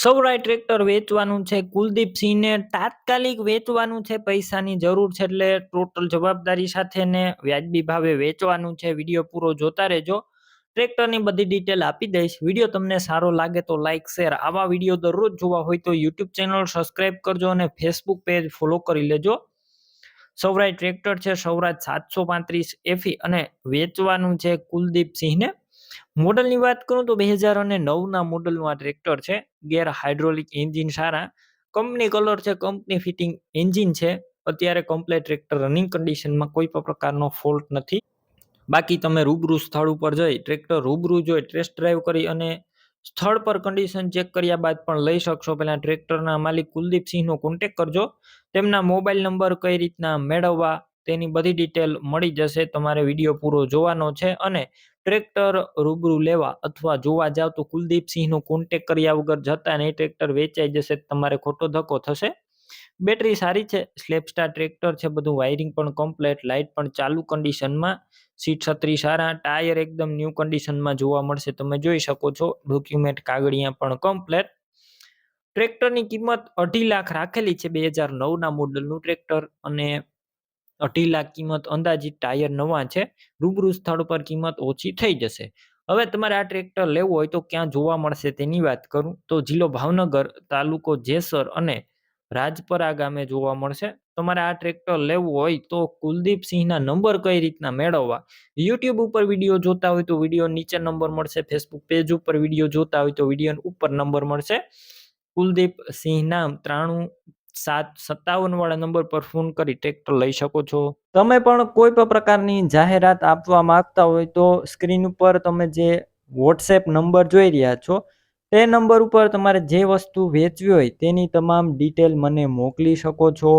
સૌરાય tractor વેચવાનું છે કુલદીપસિંહને તાત્કાલિક વેચવાનું છે, પૈસાની જરૂર છે એટલે ટોટલ જવાબદારી સાથે ને વ્યાજબી ભાવે વેચવાનું છે. વિડીયો પૂરો જોતા રહેજો. ટ્રેક્ટરની બધી ડિટેલ આપી દઈશ. વિડીયો તમને સારો લાગે તો લાઇક શેર. આવા વિડીયો દરરોજ જોવા હોય તો યુટ્યુબ ચેનલ સબસ્ક્રાઈબ કરજો અને ફેસબુક પેજ ફોલો કરી લેજો. સૌરાય ટ્રેક્ટર છે સૌરાજ 735 FE અને વેચવાનું છે કુલદીપસિંહને. મોડલની વાત કરું તો 2009ના મોડલનું આ ટ્રેક્ટર છે. ગેર હાઇડ્રોલિક એન્જિન સારા, કંપની કલર છે, કંપની ફિટિંગ એન્જિન છે. અત્યારે કમ્પ્લેટ ટ્રેક્ટર રનિંગ કન્ડિશનમાં, કોઈ પણ પ્રકારનો ફોલ્ટ નથી. બાકી તમે રૂબરૂ સ્થળ ઉપર જઈ ટ્રેક્ટર રૂબરૂ જોઈ ટેસ્ટ ડ્રાઈવ કરી અને સ્થળ પર કન્ડિશન ચેક કર્યા બાદ પણ લઈ શકશો. પહેલા ટ્રેક્ટરના માલિક કુલદીપસિંહનો કોન્ટેક કરજો. તેમના મોબાઈલ નંબર કઈ રીતના મેળવવા તેની બધી ડિટેલ મળી જશે. તમારે વિડીયો પૂરો જોવાનો છે અને ટ્રેક્ટર રૂબરૂ લેવા અથવા જોવા જાવ તો કુલદીપસિંહનો કોન્ટેક કર્યા વગર જતા નહીં. ટ્રેક્ટર વેચાઈ જશે, તમારે ખોટો ધક્કો થશે. બેટરી સારી છે, સ્લેપસ્ટાર ટ્રેક્ટર છે, બધું વાયરિંગ પણ કમ્પ્લેટ, લાઇટ પણ ચાલુ કન્ડિશનમાં, સીટ છત્રી સારા, ટાયર એકદમ ન્યૂ કન્ડિશનમાં જોવા મળશે. તમે જોઈ શકો છો, ડોક્યુમેન્ટ કાગળિયા પણ કમ્પ્લેટ. ટ્રેક્ટરની કિંમત 2.5 લાખ રાખેલી છે. 2009ના મોડલનું ટ્રેક્ટર અને 2.5 લાખ કિંમત અંદાજિત. ટાયર નવા છે. રૂબરૂ સ્થળ પર કિંમત ઓછી થઈ જશે. હવે તમારે આ ટ્રેક્ટર લેવું હોય તો ક્યાં જોવા મળશે તેની વાત કરું તો જિલ્લો ભાવનગર, તાલુકો જેસર અને રાજપરા ગામે જોવા મળશે. તમારે આ ટ્રેક્ટર લેવું હોય તો કુલદીપસિંહના નંબર કઈ રીતના મેળવવા, યુટ્યુબ ઉપર વિડીયો જોતા હોય તો વિડીયો નીચે નંબર મળશે, ફેસબુક પેજ ઉપર વિડીયો જોતા હોય તો વિડીયો ઉપર નંબર મળશે. કુલદીપસિંહ નામ 93-757 વાળા નંબર પર ફોન કરી ટ્રેક્ટર લઈ શકો છો. તમે પણ કોઈ પણ પ્રકારની જાહેરાત આપવા માંગતા હોય તો સ્ક્રીન ઉપર તમે જે વોટ્સએપ નંબર જોઈ રહ્યા છો તે નંબર ઉપર તમારે જે વસ્તુ વેચવી હોય તેની તમામ ડિટેલ મને મોકલી શકો છો.